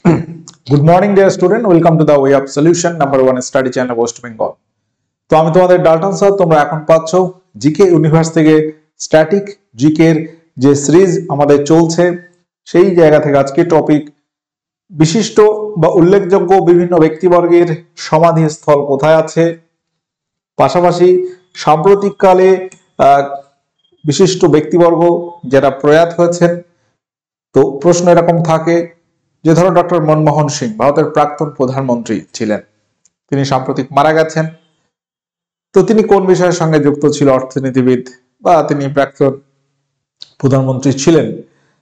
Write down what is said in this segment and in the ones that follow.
Good morning, dear student. Welcome to the Way of Solution #1 study channel West Bengal. তো আমি তোমাদের Dalton sir, তোমরা এখন পাচ্ছ জিকে ইউনিভার্স থেকে স্ট্যাটিক জিকে এর যে সিরিজ আমাদের চলছে সেই জায়গা থেকে আজকে টপিক বিশিষ্ট বা উল্লেখযোগ্য বিভিন্ন ব্যক্তিবর্গের সমাধিস্থল কোথায় আছে, পাশাপাশি সাম্প্রতিককালে বিশিষ্ট ব্যক্তিবর্গ যারা প্রয়াত হয়েছেন। তো প্রশ্ন এরকম থাকে যে ধরো ডক্টর মনমোহন সিং ভারতের প্রাক্তন প্রধানমন্ত্রী ছিলেন, তিনি সাম্প্রতিক মারা গেছেন। তো তিনি কোন বিষয়ের সঙ্গে যুক্ত ছিল, অর্থনীতিবিদ বা তিনি প্রাক্তন প্রধানমন্ত্রী ছিলেন।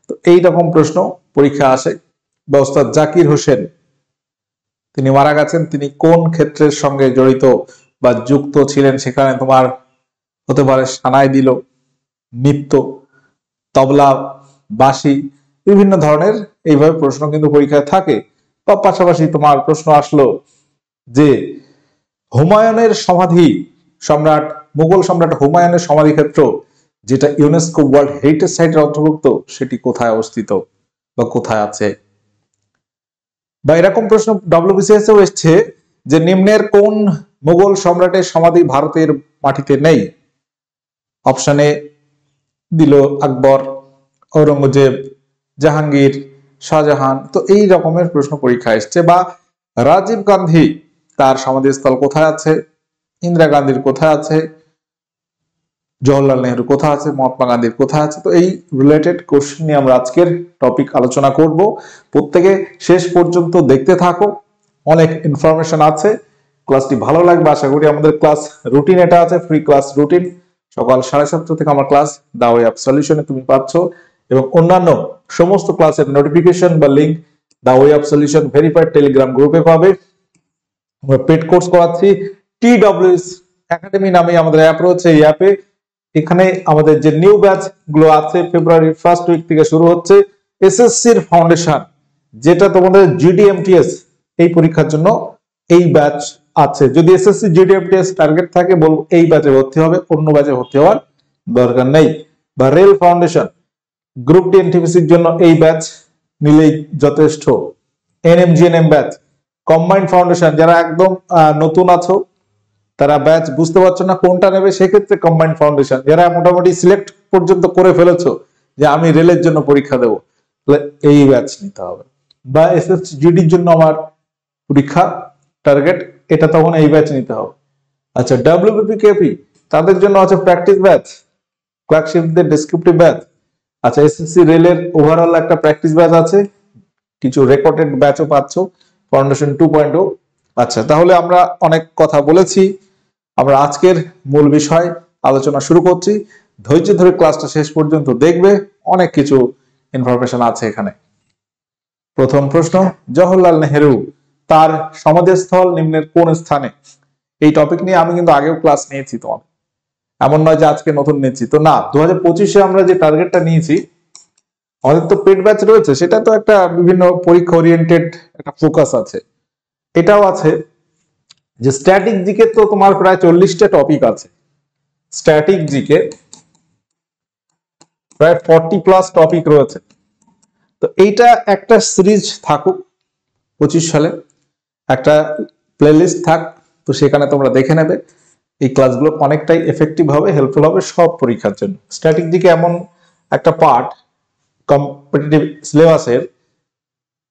তো এই রকম প্রশ্ন পরীক্ষা আসে। বা ওস্তাদ জাকির হোসেন তিনি মারা গেছেন, তিনি কোন ক্ষেত্রের সঙ্গে জড়িত বা যুক্ত ছিলেন, সেখানে তোমার হতে পারে সানাই দিল, নৃত্য, তবলা, বাঁশি, বিভিন্ন ধরনের এইভাবে প্রশ্ন কিন্তু পরীক্ষায় থাকে। বা পাশাপাশি তোমার প্রশ্ন আসলো যে হুমায়ুনের সমাধি, মুঘল সম্রাট হুমায়ুনের সমাধি ক্ষেত্র যেটা ইউনেস্কো ওয়ার্ল্ড হেরিটেজ সাইটের অন্তর্ভুক্ত, সেটি কোথায় অবস্থিত বা কোথায় আছে। বা এরকম প্রশ্ন ডব্লিউবিসিএস এও এসছে যে নিম্নের কোন মুঘল সম্রাটের সমাধি ভারতের মাটিতে নেই। অপশনে দিল আকবর, ঔরঙ্গজেব, জাহাঙ্গীর, শাহজাহান। তো এই রকমের প্রশ্ন পরীক্ষা এসছে। বা রাজীব গান্ধী তার সমাধিস্থল কোথায় আছে, ইন্দিরা গান্ধীর কোথায় আছে, জওহরলাল নেহরু কোথায় আছে, মহাত্মা গান্ধীর কোথায় আছে। তো এই রিলেটেড কোশ্চেন নিয়ে আমরা আজকের টপিক আলোচনা করব। প্রত্যেকে শেষ পর্যন্ত দেখতে থাকো, অনেক ইনফরমেশন আছে, ক্লাসটি ভালো লাগবে আশা করি। আমাদের ক্লাস রুটিন এটা আছে, ফ্রি ক্লাস রুটিন, সকাল 7:30 থেকে আমার ক্লাস দা ওয়ে অফ সলিউশনে তুমি পাচ্ছ, এবং অন্যান্য সমস্ত ক্লাসের নোটিফিকেশন বা link the way of solution verified Telegram গ্রুপে পাবে। আমরা পেড কোর্স করাচ্ছি, TWS একাডেমি নামে আমাদের অ্যাপ রয়েছে। এই অ্যাপে এখানে আমাদের যে নিউ ব্যাচ গুলো আছে ফেব্রুয়ারি ফার্স্ট উইক থেকে শুরু হচ্ছে। এসএসসির ফাউন্ডেশন, যেটা তোমাদের GDMTS এই পরীক্ষার জন্য এই ব্যাচ আছে। যদি এসএসসি GDMTS টার্গেট থাকে বলবো এই ব্যাচে ভর্তি হবে, অন্য ব্যাচে ভর্তি হওয়ার দরকার নেই। বা রেল ফাউন্ডেশন, গ্রুপ ডি এনটিপিসির জন্য এই ব্যাচ নিলেই যথেষ্ট। NMGNM ব্যাচ, কম্বাইন্ড ফাউন্ডেশন, যারা একদম নতুন আছো, তারা ব্যাচ বুঝতে পারছো না কোনটা নেবে, সেক্ষেত্রে কম্বাইন্ড ফাউন্ডেশন। যারা মোটামুটি সিলেক্ট পর্যন্ত করে ফেলেছো যে আমি রেলের জন্য পরীক্ষা দেবো, এই ব্যাচ নিতে হবে। বা এসএসসি জিডির জন্য আমার পরীক্ষা টার্গেট, এটা তখন এই ব্যাচ নিতে হবে। আচ্ছা, WBPKP তাদের জন্য আছে প্র্যাকটিস ব্যাচ, ক্লার্কশিপদের ডেসক্রিপটিভ ব্যাচ। আচ্ছা, এসএসসি রেলের ওভারঅল একটা প্র্যাকটিস ব্যাচ আছে, কিছু রেকর্ডেড ব্যাচও পাচ্ছ, ফাউন্ডেশন 2.0। আচ্ছা, তাহলে আমরা অনেক কথা বলেছি, আমরা আজকের মূল বিষয় আলোচনা শুরু করছি। ধৈর্য ধরে ক্লাসটা শেষ পর্যন্ত দেখবে, অনেক কিছু ইনফরমেশন আছে এখানে। প্রথম প্রশ্ন, জওহরলাল নেহেরু তার সমাধিস্থল নিম্নের কোন স্থানে। এই টপিক নিয়ে আমি কিন্তু আগেও ক্লাস নিয়েছি তোমার, এমন নয় যে আজকে নতুন নিয়েছি। তো না, 2025-এ আমরা যে টার্গেটটা নিয়েছি, আমাদের তো পেড ব্যাচ রয়েছে, সেটা তো একটা বিভিন্ন পরীক্ষা ওরিয়েন্টেড একটা ফোকাস আছে। এটাও আছে যে স্ট্যাটিক জিকে তো তোমার প্রায় 40টা টপিক আছে। স্ট্যাটিক জিকে প্রায় 40+ টপিক রয়েছে। তো এইটা একটা সিরিজ থাকুক, 25 সালে একটা প্লেলিস্ট থাক, তো সেখানে তোমরা দেখে নেবে। এই ক্লাসগুলো অনেকটাই এফেক্টিভ হবে, হেল্পফুল হবে সব পরীক্ষার জন্য। স্ট্যাটিক জিকে এমন একটা পার্ট কম্পিটিটিভ সিলেবাসের,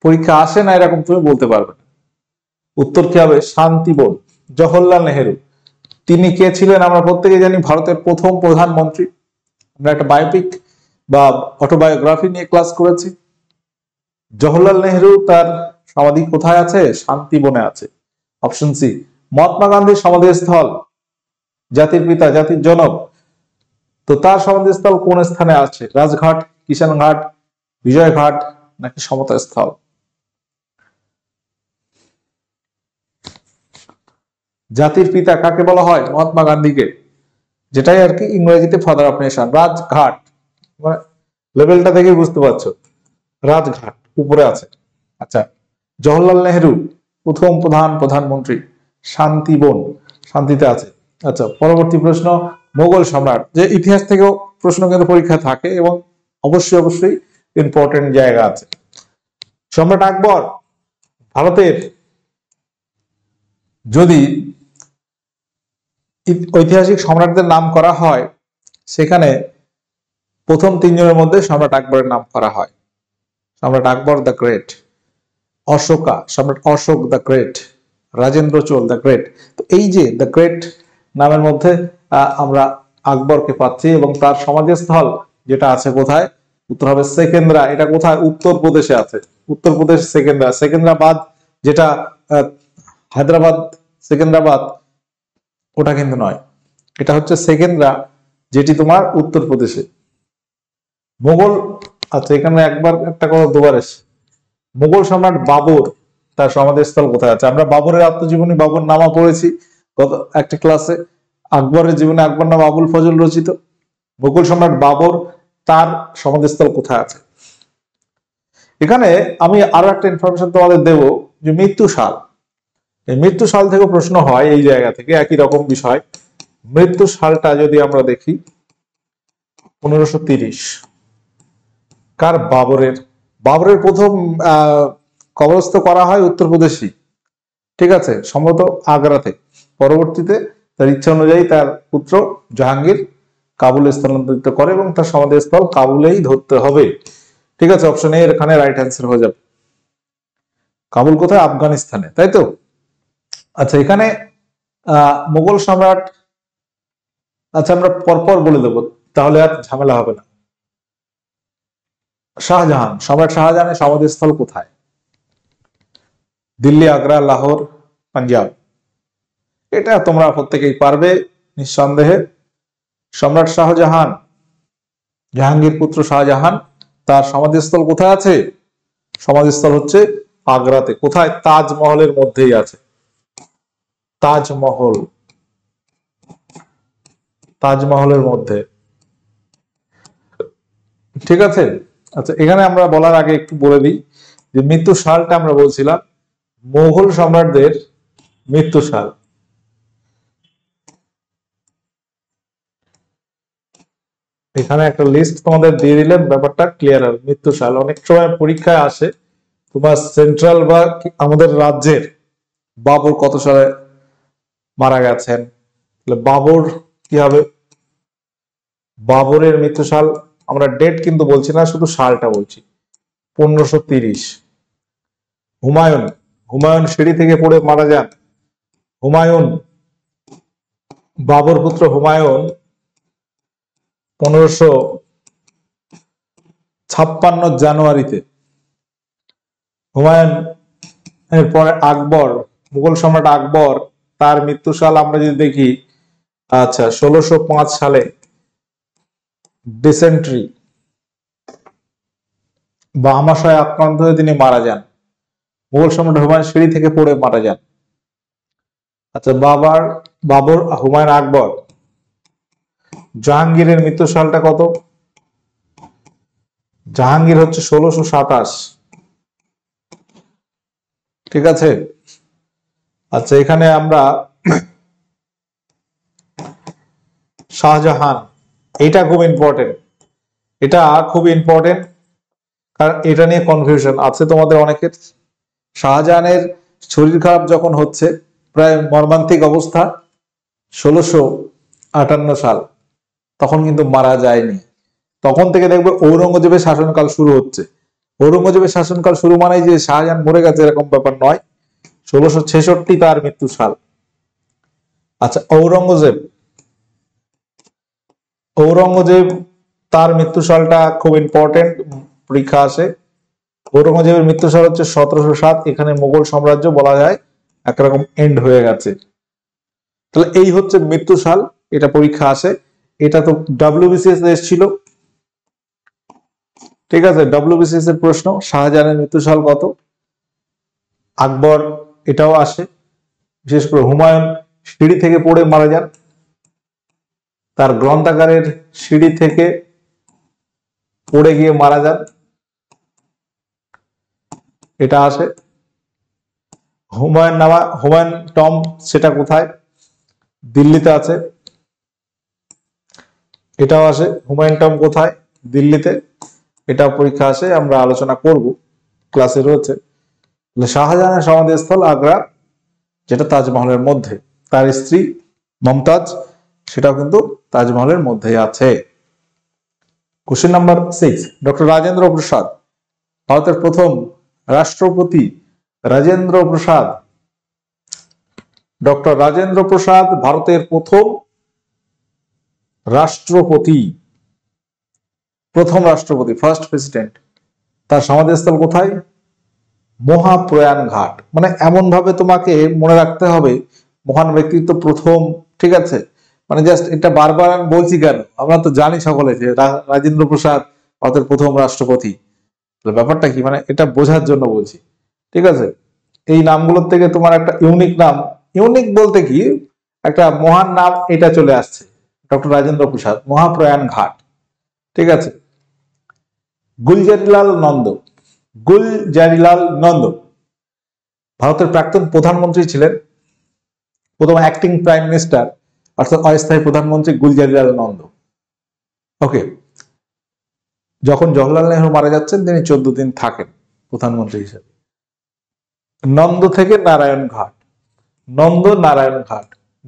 পরীক্ষা আসে না এরকম তুমি বলতে পারবে না। উত্তর কি হবে? শান্তিবন। জওহরলাল নেহেরু তিনি কে ছিলেন আমরা প্রত্যেকে জানি, ভারতের প্রথম প্রধানমন্ত্রী। আমরা একটা বায়োপিক বা অটোবায়োগ্রাফি নিয়ে ক্লাস করেছি। জওহরলাল নেহেরু তার সমাধি কোথায় আছে? শান্তিবনে আছে। Option C. মহাত্মা গান্ধীর সমাধিস্থল, জাতির পিতা, জাতির জনক, তো তার সমাধিস্থল কোন স্থানে আছে? রাজঘাট, কিষানঘাট, বিজয়ঘাট নাকি সমতা স্থল? জাতির পিতা কাকে বলা হয়? মহাত্মা গান্ধীকে, যেটাই আর কি ইংরেজিতে ফাদার অফ নেশন। রাজঘাট, লেভেলটা দেখে বুঝতে পারছো, রাজঘাট উপরে আছে। আচ্ছা, জওহরলাল নেহেরু প্রথম প্রধানমন্ত্রী, শান্তিবন, শান্তিতে আছে। আচ্ছা, পরবর্তী প্রশ্ন, মোগল সম্রাট, যে ইতিহাস থেকেও প্রশ্ন কিন্তু পরীক্ষা থাকে এবং অবশ্যই ইম্পর্টেন্ট জায়গা আছে। সম্রাট আকবর ভারতের যদি ঐতিহাসিক সম্রাটদের নাম করা হয় সেখানে প্রথম তিনজনের মধ্যে সম্রাট আকবরের নাম করা হয়। সম্রাট আকবর দ্য গ্রেট, অশোকা সম্রাট Ashok the great, Rajendra Chola the great. তো এই যে দ্য গ্রেট নামের মধ্যে আমরা আকবরকে পাচ্ছি এবং তার সমাধিস্থল যেটা আছে কোথায়, উত্তর হবে সেকেন্দ্রা। এটা কোথায়? উত্তরপ্রদেশে আছে। উত্তরপ্রদেশ সেকেন্দ্রা। সেকেন্দ্রাবাদ যেটা হায়দ্রাবাদ সেকেন্দ্রাবাদ ওটা কিন্তু নয়, এটা হচ্ছে সেকেন্দ্রা যেটি তোমার উত্তরপ্রদেশে। মুঘল, আচ্ছা এখানে একবার একটা কথা দুবার এসে, মুঘল সম্রাট বাবর তার সমাধিস্থল কোথায় আছে? আমরা বাবরের আত্মজীবনী বাবর নামা পড়েছি গত একটা ক্লাসে। আকবরের জীবনে আকবর নামা আবুল ফজল রচিত। মুঘল সম্রাট বাবর তার সমাধিস্থল কোথায় আছে? এখানে আমি আরো একটা ইনফরমেশন তোমাদের দেব যে মৃত্যু সাল। এই মৃত্যু সাল থেকে প্রশ্ন হয় এই জায়গা থেকে, একই রকম বিষয়। মৃত্যু সালটা যদি আমরা দেখি 1530। কার? বাবরের। বাবরের প্রথম কবরস্থ করা হয় উত্তরপ্রদেশী, ঠিক আছে, সম্ভবত আগ্রাতে। পরবর্তীতে তার ইচ্ছা অনুযায়ী তার পুত্র জাহাঙ্গীর কাবুলে স্থানান্তরিত করে এবং তার সমাধিস্থল কাবুলেই ধরতে হবে, ঠিক আছে। অপশন এ এখানে রাইট অ্যান্সার হয়ে যাবে। কাবুল কোথায়? আফগানিস্তানে, তাই তো। আচ্ছা এখানে মুঘল সম্রাট, আচ্ছা আমরা পরপর বলে দেবো তাহলে আর ঝামেলা হবে না। শাহজাহান, সম্রাট শাহজাহানের সমাধিস্থল কোথায়? দিল্লি, আগ্রা, লাহোর, পাঞ্জাব। এটা তোমরা প্রত্যেকেই পারবে নিঃসন্দেহে। সম্রাট শাহজাহান, জাহাঙ্গীর পুত্র শাহজাহান, তার সমাধিস্থল কোথায় আছে? সমাধিস্থল হচ্ছে আগ্রাতে। কোথায়? তাজমহলের মধ্যেই আছে। তাজমহল, তাজমহলের মধ্যে, ঠিক আছে। আচ্ছা এখানে আমরা বলার আগে একটু বলে দিই যে মৃত্যু সালটা আমরা বলছিলাম মুঘল সম্রাটদের মৃত্যু সাল। এখানে একটা লিস্ট তোমাদের দিয়ে দিলে ব্যাপারটা ক্লিয়ার হবে। মৃত্যু সাল অনেক সময় পরীক্ষায় আসে, তোমার সেন্ট্রাল বা আমাদের রাজ্যের বাবর কত সালে মারা গেছেন, বাবর কি হবে? বাবরের মৃত্যু সাল আমরা ডেট কিন্তু বলছি না, শুধু সালটা বলছি। 1530। হুমায়ুন, হুমায়ুন সিঁড়ি থেকে পড়ে মারা যান। হুমায়ুন, বাবর পুত্র হুমায়ুন 1556 জানুয়ারিতে। হুমায়ুন এরপরে আকবর, মুঘল সম্রাট আকবর, তার মৃত্যুসাল আমরা যদি দেখি, আচ্ছা 1605 সালে ডিসেন্ট্রি বা আমাশয় আক্রান্ত হয়ে তিনি মারা যান। মুঘল সম্রাট হুমায়ুন সিঁড়ি থেকে পড়ে মারা যান। আচ্ছা বাবর হুমায়ুন আকবর। জাহাঙ্গীরের মৃত্যু সালটা কত? জাহাঙ্গীর হচ্ছে 1627, ঠিক আছে। আচ্ছা এখানে আমরা শাহজাহান, এটা খুব ইম্পর্টেন্ট, এটা খুব ইম্পর্টেন্ট কারণ এটা নিয়ে কনফিউশন আছে তোমাদের অনেকের। শাহজাহানের শরীর খারাপ যখন হচ্ছে, প্রায় মর্মান্তিক অবস্থা, 1658 সাল, তখন কিন্তু মারা যায়নি। তখন থেকে দেখবে ঔরঙ্গজেবের শাসনকাল শুরু হচ্ছে। ঔরঙ্গজেবের শাসনকাল শুরু মানেই যে শাহজাহান মরে গেছে এরকম ব্যাপার নয়। 1666 তার মৃত্যু সাল। আচ্ছা ঔরঙ্গজেব তার মৃত্যু সালটা খুব ইম্পর্টেন্ট, পরীক্ষা আসে। ঔরঙ্গজেবের মৃত্যু সাল হচ্ছে 1707। এখানে মুঘল সাম্রাজ্য বলা যায় একরকম এন্ড হয়ে গেছে। তাহলে এই হচ্ছে মৃত্যু সাল, এটা পরীক্ষা আসে। এটা তো ডব্লিউবিসিএস এসেছিল, ঠিক আছে। ডব্লিউবিসিএস এর প্রশ্ন, শাহজাহানের মৃত্যু সাল কত? আকবর, এটাও আসে। বিশেষ করে হুমায়ুন সিঁড়ি থেকে পড়ে মারা যান, তার গ্রন্থাগারের সিঁড়ি থেকে পড়ে গিয়ে মারা যান, এটা আসে। হুমায়ুন টম, সেটা কোথায়? দিল্লিতে আছে, এটাও আসে। হুমায়ুন টম কোথায়? দিল্লিতে, এটা পরীক্ষা আসে, আমরা আলোচনা করব, ক্লাসে রয়েছে। শাহজাহানের সমাধিস্থল আগ্রা, যেটা তাজমহলের মধ্যে। তার স্ত্রী মমতাজ, সেটাও কিন্তু তাজমহলের মধ্যেই আছে। Question number 6, doctor Rajendra Prasad ভারতের প্রথম রাষ্ট্রপতি। রাজেন্দ্র প্রসাদ, ডক্টর রাজেন্দ্র প্রসাদ ভারতের প্রথম রাষ্ট্রপতি, ফার্স্ট প্রেসিডেন্ট। তার সমাধিস্থল কোথায়? মহাপ্রয়াণ ঘাট। মানে এমন ভাবে তোমাকে মনে রাখতে হবে, মহান ব্যক্তিত্ব প্রথম, ঠিক আছে? মানে জাস্ট এটা বারবার আমি বলছি কেন, আমরা তো জানি সকলে যে রাজেন্দ্র প্রসাদ ভারতের প্রথম রাষ্ট্রপতি। ব্যাপারটা কি, মানে এটা বোঝার জন্য বলছি, ঠিক আছে? এই নামগুলোর থেকে তোমার একটা ইউনিক নাম, ইউনিক বলতে কি একটা মহান নাম এটা চলে আসছে, ডক্টর রাজেন্দ্র প্রসাদ, মহাপ্রয়াণ ঘাট, ঠিক আছে? গুলজারিলাল নন্দ ভারতের প্রাক্তন প্রধানমন্ত্রী ছিলেন, প্রথম অ্যাক্টিং প্রাইম মিনিস্টার অর্থাৎ অস্থায়ী প্রধানমন্ত্রী গুলজারিলাল নন্দ। ওকে, যখন জওহরলাল নেহরু মারা যাচ্ছেন তিনি 14 দিন থাকেন প্রধানমন্ত্রী হিসেবে। নন্দ থেকে নারায়ণ ঘাট,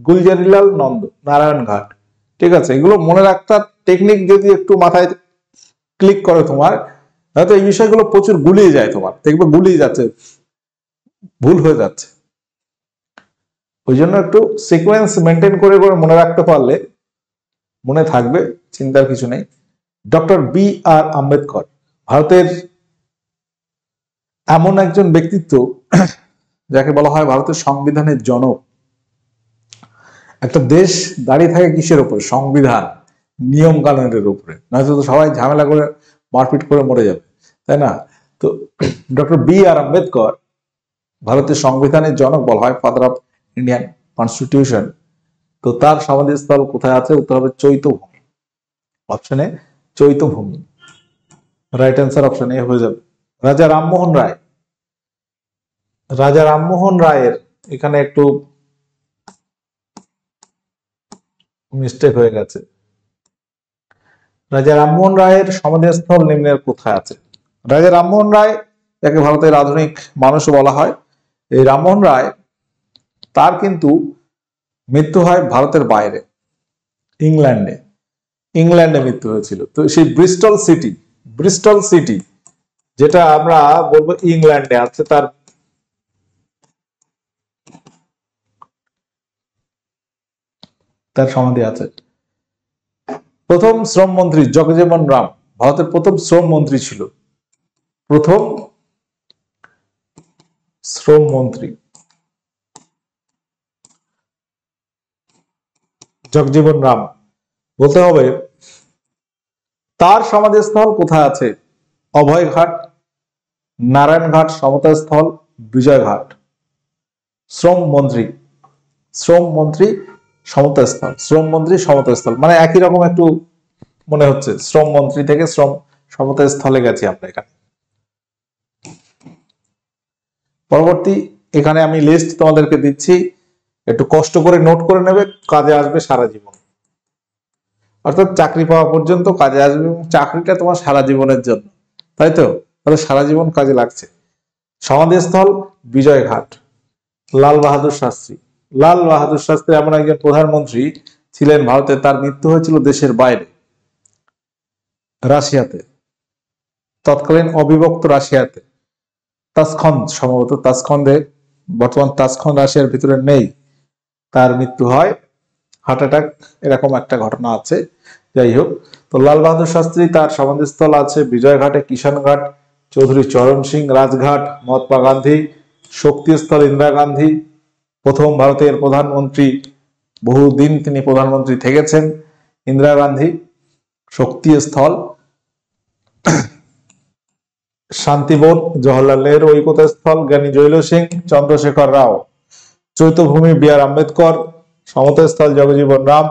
গুলজারিলাল নন্দ, নারায়ণ ঘাট, ঠিক আছে? এগুলো মনে রাখতে টেকনিক যদি একটু মাথায় ক্লিক করে তোমার, হয়তো এই বিষয়গুলো প্রচুর গুলিয়ে যায়, তোমার দেখবে গুলিয়ে যাচ্ছে, ভুল হয়ে যাচ্ছে। ওই জন্য একটু সিকোয়েন্স মেনটেন করে করে মনে রাখতে পারলে মনে থাকবে, চিন্তার কিছু নেই। Doctor B.R.. আম্বেদকর ভারতের এমন একজন ব্যক্তিত্ব যাকে বলা হয় ভারতের সংবিধানের জনক। একটা দেশ দাঁড়িয়ে থাকে কিসের উপরে? সংবিধান, নিয়ম কানুনের উপরে, নয়তো তো সবাই ঝামেলা করে মারপিট করে মরে যাবে, তাই না? তো ডক্টর বি.আর. আম্বেদকর ভারতের সংবিধানের জনক বলা হয়, ফাদার অফ ইন্ডিয়ান কনস্টিটিউশন। তো তার সমাধিস্থল কোথায় আছে? উত্তর হবে চৈত্যভূমি, অপশনে Chaityabhoomi, right answer option A হয়ে যাবে। রাজা রামমোহন রায়ের এখানে একটু মিস্টেক হয়ে গেছে। রাজা রামমোহন রায়ের সমাধিস্থল নিম্নের কোথায় আছে? রাজা রামমোহন রায়, যাকে ভারতের আধুনিক মানুষও বলা হয়, এই রামমোহন রায় তার কিন্তু মৃত্যু হয় ভারতের বাইরে, ইংল্যান্ডে মৃত্যু হয়েছিল। তো সেই ব্রিস্টল সিটি যেটা আমরা বলবো ইংল্যান্ডে আছে, তার সমাধি আছে। প্রথম শ্রমমন্ত্রী জগজীবন রাম ভারতের প্রথম শ্রমমন্ত্রী ছিল, প্রথম শ্রমমন্ত্রী জগজীবন রাম। বলতে হবে তার সমাধিস্থল কোথায় আছে? অভয়ঘাট, নারায়ণঘাট সমতাস্থল, বিজয়ঘাট। শ্রমমন্ত্রী সমতাস্থল, মানে একই রকম একটু মনে হচ্ছে, শ্রমমন্ত্রী থেকে শ্রম সমতাস্থলে গেছি আমরা এখানে। পরবর্তী এখানে আমি লিস্ট তোমাদেরকে দিচ্ছি, একটু কষ্ট করে নোট করে নেবে, কাজে আসবে সারা জীবন, অর্থাৎ চাকরি পাওয়া পর্যন্ত কাজে আসবে, এবং চাকরিটা তোমার সারা জীবনের জন্য, তাই তো? তাহলে সারা জীবন কাজে লাগছে। সমাধিস্থল বিজয়ঘাট, লাল বাহাদুর শাস্ত্রী এমন একজন প্রধানমন্ত্রী ছিলেন ভারতে, তার মৃত্যু হয়েছিল দেশের বাইরে, রাশিয়াতে, তৎকালীন অবিভক্ত রাশিয়াতে, সম্ভবত তাসখন্দে, বর্তমান তাসখন্দ রাশিয়ার ভিতরে নেই, তার মৃত্যু হয়, হার্ট অ্যাটাক, এরকম একটা ঘটনা আছে। যাই হোক, তো লাল বাহাদুর শাস্ত্রী তার সমাধিস্থল আছে বিজয়ঘাটে, কিষানঘাট, চৌধুরী চরণ সিং রাজঘাট, মহাত্মা গান্ধী শক্তিস্থল, ইন্দিরা গান্ধী প্রথম ভারতের প্রধানমন্ত্রী, বহুদিন তিনি প্রধানমন্ত্রী থেকেছেন, ইন্দিরা গান্ধী শক্তিস্থল, শান্তিবন জওহরলাল নেহরু ঐকতা স্থল, জ্ঞানী জৈল সিং, চন্দ্রশেখর রাও। চৈত্যভূমি বি.আর. আম্বেদকর, সমতাস্থল জগজীবন রাম,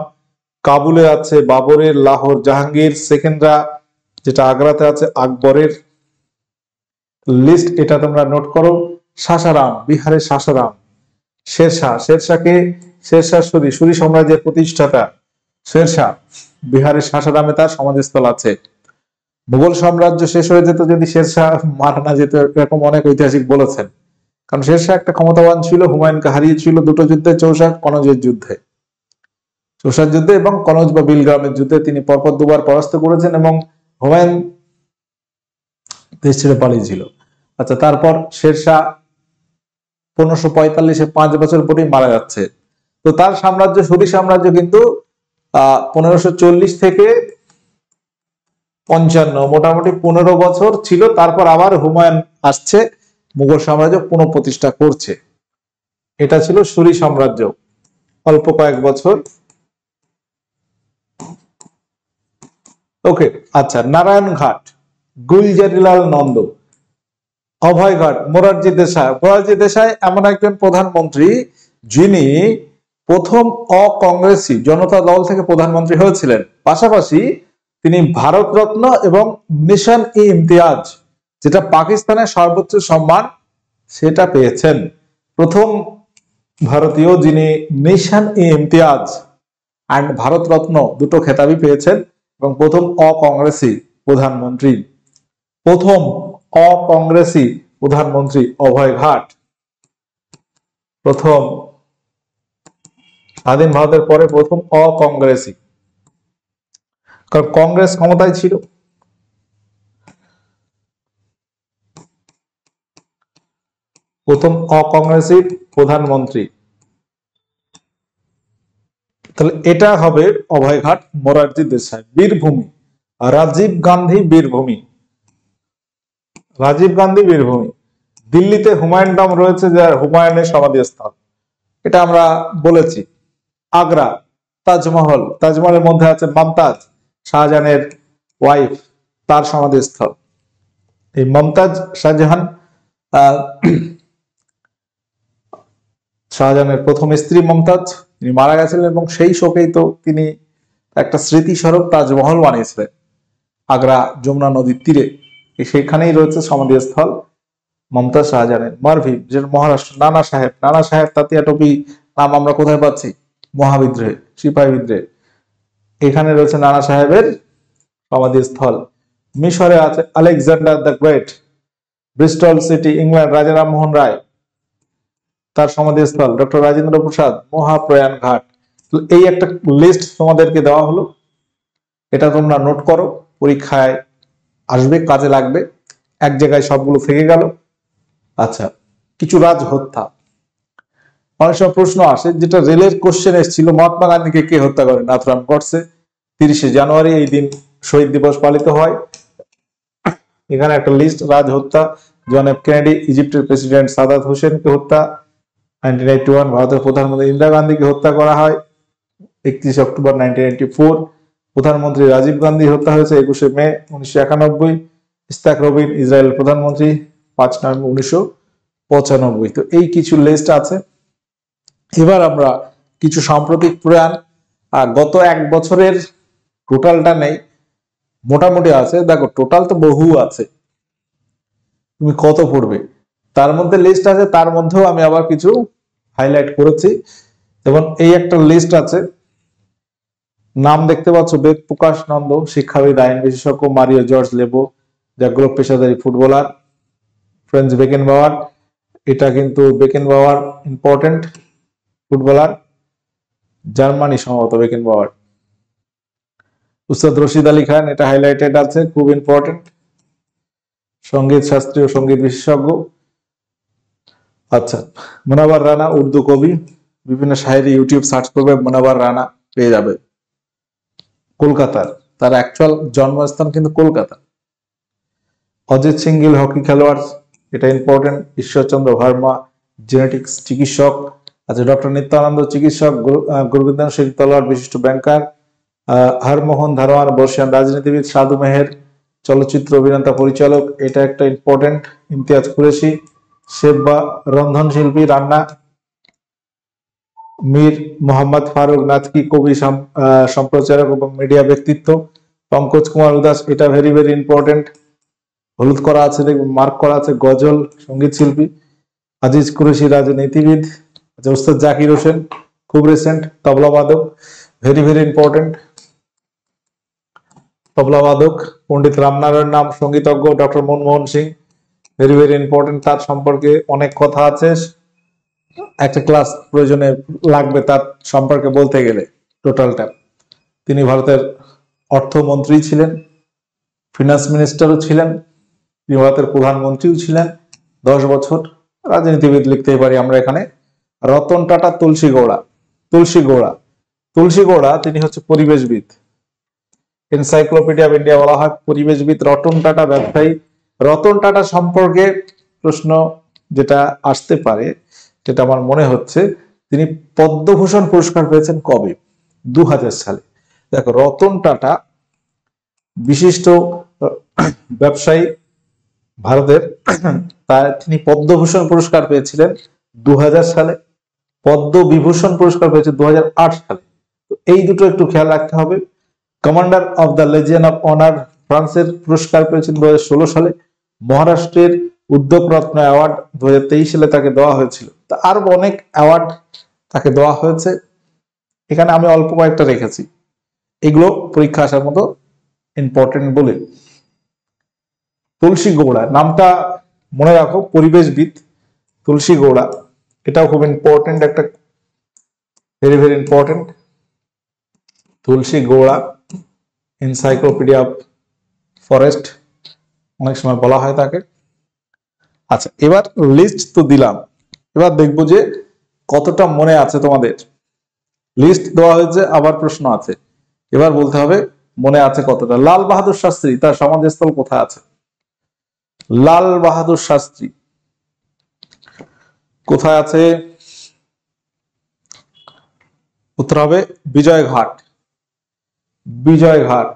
কাবুলে আছে বাবরের, লাহোর জাহাঙ্গীর, সেকেন্দ্রা যেটা আগ্রাতে আছে আকবরের। লিস্ট এটা তোমরা নোট করো। সাসারাম, বিহারের সাসারাম। শেরশাহ সুরি সাম্রাজ্যের প্রতিষ্ঠাতা শেরশাহ, বিহারের সাসারামে তার সমাধিস্থল আছে। মুঘল সাম্রাজ্য শেষ হয়ে যেত যদি শেরশাহ মারা না যেত, এরকম অনেক ঐতিহাসিক বলেছেন, কারণ শেরশাহ একটা ক্ষমতাবান ছিল, হুমায়ুনকে হারিয়েছিল দুটো যুদ্ধে, চৌসার কনৌজের যুদ্ধে, চৌসার যুদ্ধে এবং কনৌজ বা বিলগ্রামের যুদ্ধে তিনি পরপর দুবার পরাস্ত করেছেন এবং হুমায়ুন দেশ ছেড়ে পালিয়েছিল। আচ্ছা, তারপর শেরশাহ 1545-এ 5 বছর পরেই মারা যাচ্ছে। তো তার সাম্রাজ্য, সুরি সাম্রাজ্য কিন্তু 1540 থেকে 55 মোটামুটি 15 বছর ছিল। তারপর আবার হুমায়ুন আসছে, মুঘল সাম্রাজ্য পুনঃপ্রতিষ্ঠা করছে। এটা ছিল সুরি সাম্রাজ্য, অল্প কয়েক বছর। ওকে, আচ্ছা, নারায়ণঘাট, গুলজারিলাল নন্দ, অভয়ঘাট, মোরারজি দেশাই। মোরারজি দেশাই এমন একজন প্রধানমন্ত্রী যিনি প্রথম অকংগ্রেসি জনতা দল থেকে প্রধানমন্ত্রী হয়েছিলেন। পাশাপাশি তিনি ভারতরত্ন এবং নিশান ই ইমতিয়াজ, যেটা পাকিস্তানের সর্বোচ্চ সম্মান, সেটা পেয়েছেন। প্রথম ভারতীয় যিনি নিশান ই ইমতিয়াজ অ্যান্ড ভারতরত্ন দুটো খেতাবই পেয়েছেন এবং প্রথম অকংগ্রেসি প্রধানমন্ত্রী। প্রথম অকংগ্রেসি প্রধানমন্ত্রী অভয়ঘাট, প্রথম স্বাধীন ভারতের পরে প্রথম অকংগ্রেসি, কারণ কংগ্রেস ক্ষমতায় ছিল। প্রথম অকংগ্রেসি প্রধানমন্ত্রী, তাহলে এটা হবে অভয়ঘাট। মোরারজি দেশাই। বীরভূমি, রাজীব গান্ধী বীরভূমি, রাজীব গান্ধী বীরভূমি। দিল্লিতে হুমায়ুন টম্ব রয়েছে, যার হুমায়ুনের সমাধিস্থল, এটা আমরা বলেছি। আগ্রা, তাজমহল, তাজমহলের মধ্যে আছে মমতাজ, শাহজাহানের ওয়াইফ, তার সমাধিস্থল। এই মমতাজ শাহজাহান শাহজাহানের প্রথম স্ত্রী মমতাজ, তিনি মারা গেছিলেন এবং সেই শোকেই তো তিনি একটা স্মৃতিস্মারক তাজমহল বানিয়েছিলেন আগ্রা যমুনা নদীর তীরে। সেখানেই রয়েছে সমাধিস্থল মমতাজ শাহজাহানের। মারভিম, যেটা মহারাষ্ট্র। নানা সাহেব, নানা সাহেব তাতিয়া টোপি নাম আমরা কোথায় পাচ্ছি? মহাবিদ্রোহে, সিপাহী বিদ্রোহে, এখানে রয়েছে নানা সাহেবের সমাধিস্থল। মিশরে আছে Alexander the great. Bristol city, England, রাজা রামমোহন রায়, তার সমাধিস্থল। ডক্টর রাজেন্দ্র প্রসাদ, মহাপ্রয়াণ ঘাট। এই একটা লিস্ট তোমাদেরকে দেওয়া হলো, এটা তোমরা নোট করো, পরীক্ষায় আসবে, কাজে লাগবে। এক জায়গায় সবগুলো থেকে গেল। আচ্ছা, কিছু রাজ হত্যা, অনেক সময় প্রশ্ন আসে, যেটা রেলের কোশ্চেন এসেছিল, মহাত্মা গান্ধীকে কে হত্যা করে? নাথুরাম গডসে। 30শে জানুয়ারি এই দিন শহীদ দিবস পালিত হয়। এখানে একটা লিস্ট, রাজ হত্যা। জন এফ কেনেডি, ইজিপ্টের প্রেসিডেন্ট সাদাত হোসেনকে হত্যা। 1981 ভারতের প্রধানমন্ত্রী ইন্দিরা গান্ধীকে হত্যা করা হয়। 31 অক্টোবর 1994 প্রধানমন্ত্রী রাজীব গান্ধী হত্যা হয়েছে। 21শে মে 1991 ইস্তাক রবিন, ইসরায়েল প্রধানমন্ত্রী 5 নভেম্বর 1995। তো এই কিছু লিস্ট আছে। এবার আমরা কিছু সাম্প্রতিক প্রয়াণ, গত এক বছরের টোটালটা নেই, মোটামুটি আছে। দেখো, টোটাল তো বহু আছে, তুমি কত পড়বে, তার মধ্যে লিস্ট আছে, তার মধ্যেও আমি আবার কিছু হাইলাইট করেছি। এবং এই একটা লিস্ট আছে, নাম দেখতে পাচ্ছ, বেদ প্রকাশ নন্দ, শিক্ষাবিদ, আইন বিশেষজ্ঞ। মারিও জর্জ লেবো, জাগ্রত পেশাদারী ফুটবলার। ফ্রেঞ্চ বেকেনবাওয়ার, এটা কিন্তু বেকেনবাওয়ার ইম্পর্টেন্ট ফুটবলার, জার্মানি সম্ভবত বেকেনবাওয়ার। উস্তাদ রশিদ আলী খান, এটা হাইলাইটেড আছে, খুব ইম্পর্টেন্ট, সঙ্গীত শাস্ত্রীয় সঙ্গীত বিশেষজ্ঞ। আচ্ছা, মুনাবার রানা, উর্দু কবি, বিভিন্ন শায়েরি, ইউটিউব সার্চ করবে মুনাবার রানা পেয়ে যাবে। কলকাতার, তার অ্যাকচুয়াল জন্মস্থান কিন্তু কলকাতা। অজিত সিং গিল, হকি খেলোয়াড়, এটা ইম্পর্টেন্ট। ঈশ্বরচন্দ্র ভার্মা, জেনেটিক্স চিকিৎসক। আচ্ছা, ডক্টর নিত্যানন্দ চিকিৎসক। গুরবিন্দর সিং তলোয়ার, বিশিষ্ট ব্যাংকার। হরমোহন ধারওয়ান, বর্ষিয়ান রাজনীতিবিদ। সাধু মেহের, চলচ্চিত্র অভিনেতা পরিচালক, এটা একটা ইম্পর্টেন্ট। ইমতিয়াজ কুরেশি, শেফবা, রন্ধনশিল্পী, রান্না। মীর মোহাম্মদ ফারুক নাতকি, কবি, সম্প্রচারক এবং মিডিয়া ব্যক্তিত্ব। পঙ্কজ কুমার উদাস, এটা ভেরি ভেরি ইম্পর্টেন্ট, হলুদ করা আছে, মার্ক করা আছে, গজল সঙ্গীত শিল্পী। আজিজ কুরেশি, রাজনীতিবিদ। আচ্ছা, উস্তাদ জাকির হোসেন, খুব রিসেন্ট, তবলাবাদক, ভেরি ভেরি ইম্পর্টেন্ট, তবলাবাদক। পণ্ডিত রামনারায়ণ নাম, সঙ্গীতজ্ঞ। Doctor Manmohan Singh, very very important, তার সম্পর্কে অনেক কথা আছে, একটা ক্লাস প্রয়োজনে লাগবে তার সম্পর্কে বলতে গেলে টোটালটা। তিনি ভারতের অর্থমন্ত্রী ছিলেন, ফিনান্স মিনিস্টারও ছিলেন, তিনি ভারতের প্রধানমন্ত্রীও ছিলেন 10 বছর। রাজনীতিবিদ লিখতেই পারি আমরা এখানে। রতন টাটা তুলসী গৌড়া, তুলসী গৌড়া, তুলসী গৌড়া তিনি হচ্ছে পরিবেশবিদ। এনসাইক্লোপিডিয়া অফ ইন্ডিয়া বলা হয় পরিবেশবিদ। রতন টাটা ব্যবসায়ী। রতন টাটা সম্পর্কে প্রশ্ন যেটা আসতে পারে, যেটা আমার মনে হচ্ছে, তিনি পদ্মভূষণ পুরস্কার পেয়েছেন কবে? 2000 সালে। দেখো, রতন টাটা বিশিষ্ট ব্যবসায়ী ভারতের, তিনি পদ্মভূষণ পুরস্কার পেয়েছিলেন 2000 সালে, পদ্মবিভূষণ পুরস্কার পেয়েছে 2008 সালে। তো এই দুটো একটু খেয়াল রাখতে হবে। Commander of the Legion of honour ফ্রান্সের পুরস্কার পেয়েছেন 2016 সালে। মহারাষ্ট্রের উদ্যোগ রত্ন অ্যাওয়ার্ড 2023 সালে তাকে দেওয়া হয়েছিল। তা আরো অনেক অ্যাওয়ার্ড তাকে দেওয়া হয়েছে, এখানে আমি অল্প কয়েকটা রেখেছি, এগুলো পরীক্ষা আসার মতো ইম্পর্টেন্ট বলে। তুলসী গৌড়া নামটা মনে রাখো, পরিবেশবিদ তুলসী গৌড়া, এটাও খুব ইম্পর্টেন্ট, একটা very very important. Tulsi Gowda, encyclopedia of forest অনেক সময় বলা হয় তাকে। আচ্ছা, এবার লিস্ট তো দিলাম, এবার দেখবো যে কতটা মনে আছে তোমাদের। লিস্ট দেওয়া হয়েছে, আবার প্রশ্ন আছে, এবার বলতে হবে মনে আছে কতটা। লাল বাহাদুর শাস্ত্রী তার সমাধিস্থল কোথায় আছে? লাল বাহাদুর শাস্ত্রী কোথায় আছে? উত্তর হবে বিজয়ঘাট, বিজয়ঘাট।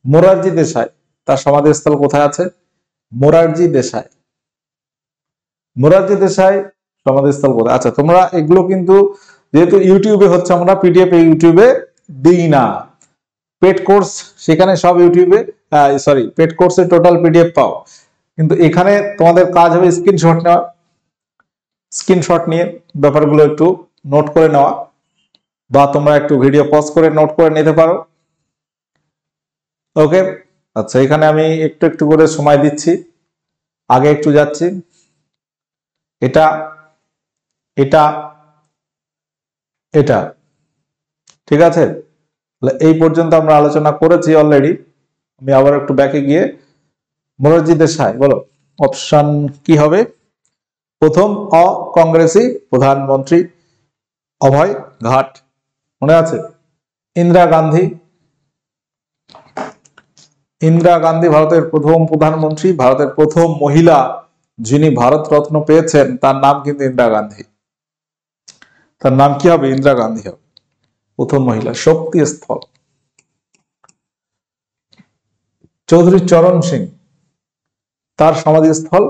মোরারজি দেশাই তার সমাধিস্থল কোথায় আছে? মোরারজি দেশাই, মোরারজি দেশাই সমাধিস্থল কোথায়? আচ্ছা, তোমরা এগুলো কিন্তু যেহেতু ইউটিউবে হচ্ছে, আমরা পিডিএফ ইউটিউবে দিই না, পেড কোর্স সেখানে সব ইউটিউবে, সরি পেড কোর্সে টোটাল পিডিএফ পাও, কিন্তু এখানে তোমাদের কাজ হবে স্ক্রিনশট নেওয়া, স্ক্রিনশট নিয়ে ব্যাপারগুলো একটু নোট করে নেওয়া, বা তোমরা একটু ভিডিও পজ করে নোট করে নিতে পারো। ওকে, আচ্ছা, এখানে আমি একটু একটু করে সময় দিচ্ছি, আগে একটু যাচ্ছি। এটা এটা এটা ঠিক আছে, এই পর্যন্ত আমরা আলোচনা করেছি অলরেডি। আমি আবার একটু ব্যাকে গিয়ে, মোরারজি দেশাই, বলো অপশন কি হবে? প্রথম অকংগ্রেসী প্রধানমন্ত্রী অভয় ঘাট, মনে আছে? ইন্দিরা গান্ধী, ইন্দিরা গান্ধী ভারতের প্রথম প্রধানমন্ত্রী, ভারতের প্রথম মহিলা যিনি ভারত রত্ন পেয়েছেন, তার নাম কিন্তু ইন্দিরা গান্ধী। তার নাম কি হবে? ইন্দিরা গান্ধী হবে প্রথম মহিলা। শক্তি স্থল, চৌধুরী চরণ সিং তার সমাধিস্থল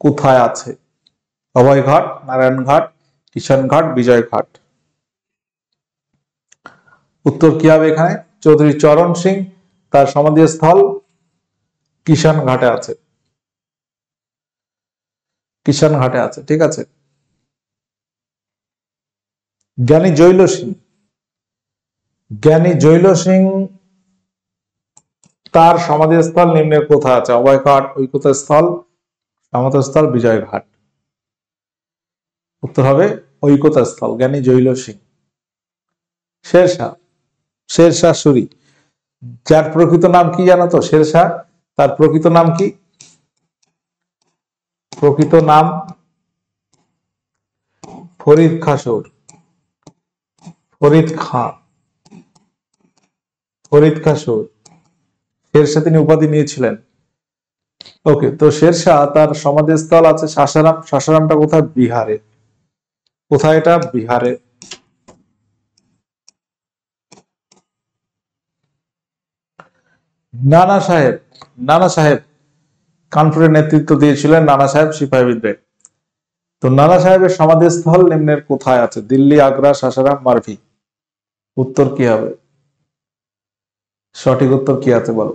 কোথায় আছে? অভয় ঘাট, নারায়ণ ঘাট, কিষান ঘাট, বিজয় ঘাট। উত্তর কি হবে এখানে? চৌধুরী চরণ সিং তার সমাধিস্থল কিষান ঘাটে আছে, কিষান ঘাটে আছে, ঠিক আছে। জ্ঞানী জৈল সিং, জ্ঞানী জৈল সিং তার সমাধিস্থল নিম্নের কোথায় আছে? অভয় ঘাট, ঐকতা স্থল, সমাধিস্থল, বিজয় ঘাট। উত্তর হবে ঐকতা স্থল, জ্ঞানী জৈল সিং। শেরশাহ, শেরশাহ সুরি, যার প্রকৃত নাম কি জানো তো? শেরশাহ, তার প্রকৃত নাম কি? প্রকৃত নাম ফরিদ খাঁ সুর, ফরিদ খাঁ, ফরিদ খাঁ সুর। শেরশাহ তিনি উপাধি নিয়েছিলেন। ওকে, তো শেরশাহ তার সমাধিস্থল আছে সাসারাম। সাসারামটা কোথায়? বিহারে। কোথায় এটা? বিহারে। নানা সাহেব, নানা সাহেব কানপুরের নেতৃত্ব দিয়েছিলেন, নানা সাহেব সিপাহী বিদ্রোহে। তো নানা সাহেবের সমাধিস্থল নিম্নের কোথায় আছে? দিল্লি, আগ্রা, সাসারাম, মারভি। উত্তর কি হবে? সঠিক উত্তর কি আছে বলো?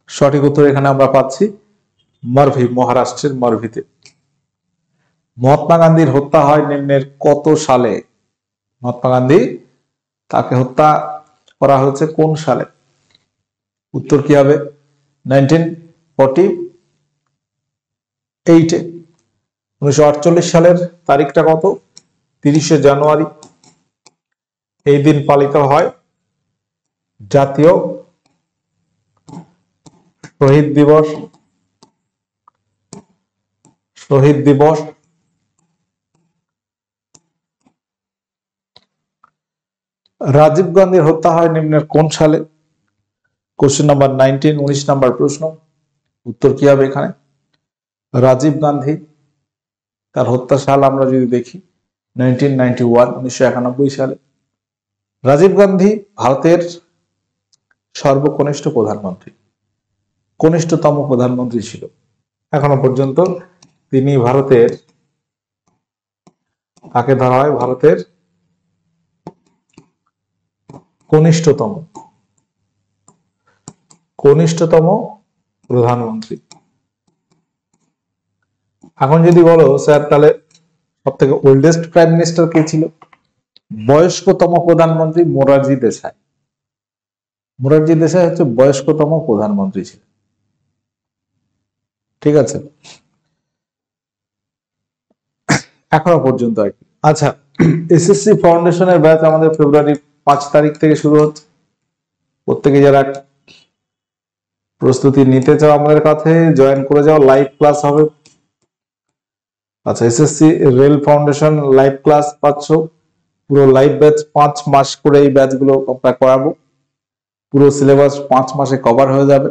সঠিক উত্তর এখানে আমরা পাচ্ছি মারভি, মহারাষ্ট্রের মারভিতে। মহাত্মা গান্ধীর হত্যা হয় নিম্নের কত সালে? মহাত্মা গান্ধী তাকে হত্যা করা হয়েছে কোন সালে? উত্তর কি হবে 1948 1948 সালের তারিখটা কত 30শে জানুয়ারি এই দিন পালিত হয় জাতীয় শহীদ দিবস রাজীব গান্ধীর হত্যা হয় নিম্নের কোন সালে কোশ্চেন নাম্বার 19 19 নাম্বার প্রশ্ন উত্তর কি হবে এখানে রাজীব গান্ধী তার হত্যা সাল আমরা যদি দেখি 1991 সালে রাজীব গান্ধী ভারতের সর্বকনিষ্ঠ প্রধানমন্ত্রী কনিষ্ঠতম প্রধানমন্ত্রী ছিল এখনো পর্যন্ত তিনি ভারতের কাকে ধরা হয় ভারতের কনিষ্ঠতম প্রধানমন্ত্রী এখন যদি বলো স্যার তাহলে সব থেকে ওল্ডেস্ট প্রাইম মিনিস্টার কে ছিল বয়স্কতম প্রধানমন্ত্রী মোরারজি দেশাই হচ্ছে বয়স্কতম প্রধানমন্ত্রী ছিল ঠিক আছে এখনো পর্যন্ত আর কি আচ্ছা এসএসসি ফাউন্ডেশনের ব্যাচ আমাদের ফেব্রুয়ারি 5 তারিখ থেকে শুরু হচ্ছে প্রত্যেকে যারা প্রস্তুতি নিতে চাও আমাদের কাছে জয়েন করে যাও লাইভ ক্লাস হবে আচ্ছা SSC rail foundation live class পাচ্ছ পুরো লাইভ ব্যাচ 5 মাস করে এই ব্যাচগুলো আমরা করাবো পুরো সিলেবাস 5 মাসে কভার হয়ে যাবে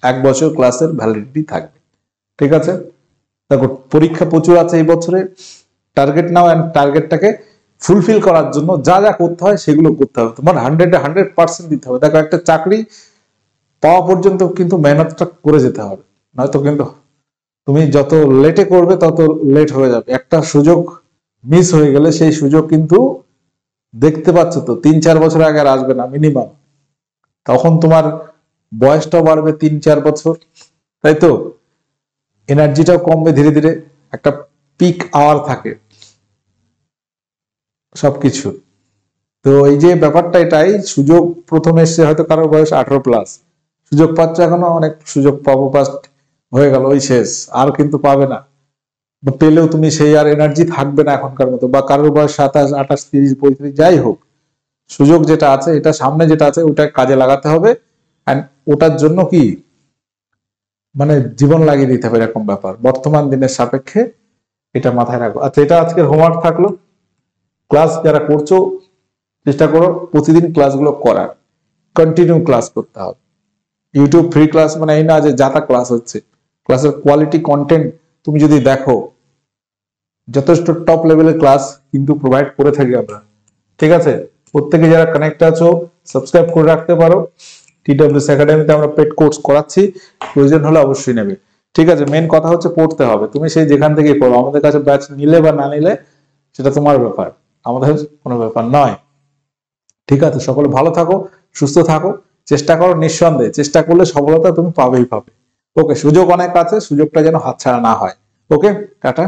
1 বছর ক্লাসের ভ্যালিডিটি থাকবে ঠিক আছে দেখো পরীক্ষা প্রচুর আছে এই বছরে টার্গেট নাও এন্ড টার্গেটটাকে ফুলফিল করার জন্য যা যা করতে হয় সেগুলো করতে হবে তোমার 100% দিতে হবে দেখো একটা চাকরি পাওয়া পর্যন্ত কিন্তু মেহনতটা করে যেতে হবে নয়তো কিন্তু তুমি যত লেটে করবে তত লেট হয়ে যাবে একটা সুযোগ মিস হয়ে গেলে সেই সুযোগ কিন্তু দেখতে পাচ্ছ তো 3-4 বছর আগে আর আসবে না মিনিমাম তখন তোমার বয়সটাও বাড়বে 3-4 বছর তাই তো এনার্জিটাও কমবে ধীরে ধীরে একটা পিক আওয়ার থাকে সবকিছু তো এই যে ব্যাপারটা এটাই সুযোগ প্রথমে এসছে হয়তো কারোর বয়স 18+ সুযোগ পাচ্ছ এখনো অনেক সুযোগ পাবো ফার্স্ট হয়ে গেল ওই শেষ আর কিন্তু পাবে না বা পেলেও তুমি সেই আর এনার্জি থাকবে না এখনকার মতো বা কারোর বয়স 27 28 30 35 যাই হোক সুযোগ যেটা আছে এটা সামনে যেটা আছে ওটা কাজে লাগাতে হবে এন্ড ওটার জন্য কি মানে জীবন লাগিয়ে দিতে হবে এরকম ব্যাপার বর্তমান দিনের সাপেক্ষে এটা মাথায় রাখো আচ্ছা এটা আজকের হোমওয়ার্ক থাকলো ক্লাস যারা করছো চেষ্টা করো প্রতিদিন ক্লাসগুলো করার কন্টিনিউ ক্লাস করতে হবে ইউটিউব ফ্রি ক্লাস মানে এই না যে যাতা ক্লাস হচ্ছে ক্লাসের কোয়ালিটি কন্টেন্ট তুমি যদি দেখো যথেষ্ট টপ লেভেলের ক্লাস কিন্তু প্রোভাইড করে থাকি আমরা ঠিক আছে প্রত্যেকে যারা কানেক্ট আছো সাবস্ক্রাইব করে রাখতে পারো টিডব্লিউএস একাডেমিতে আমরা পেড কোর্স করাচ্ছি প্রয়োজন হলে অবশ্যই নেবে ঠিক আছে মেন কথা হচ্ছে পড়তে হবে তুমি সেই যেখান থেকেই পড়ো আমাদের কাছে ব্যাচ নিলে বা না নিলে সেটা তোমার ব্যাপার আমাদের কোনো ব্যাপার নয় ঠিক আছে সকলে ভালো থাকো সুস্থ থাকো চেষ্টা করো নিঃসন্দেহে চেষ্টা করলে সফলতা তুমি পাবেই পাবে ওকে সুযোগ অনেক আছে সুযোগটা যেন হাতছাড়া না হয় ওকে টাটা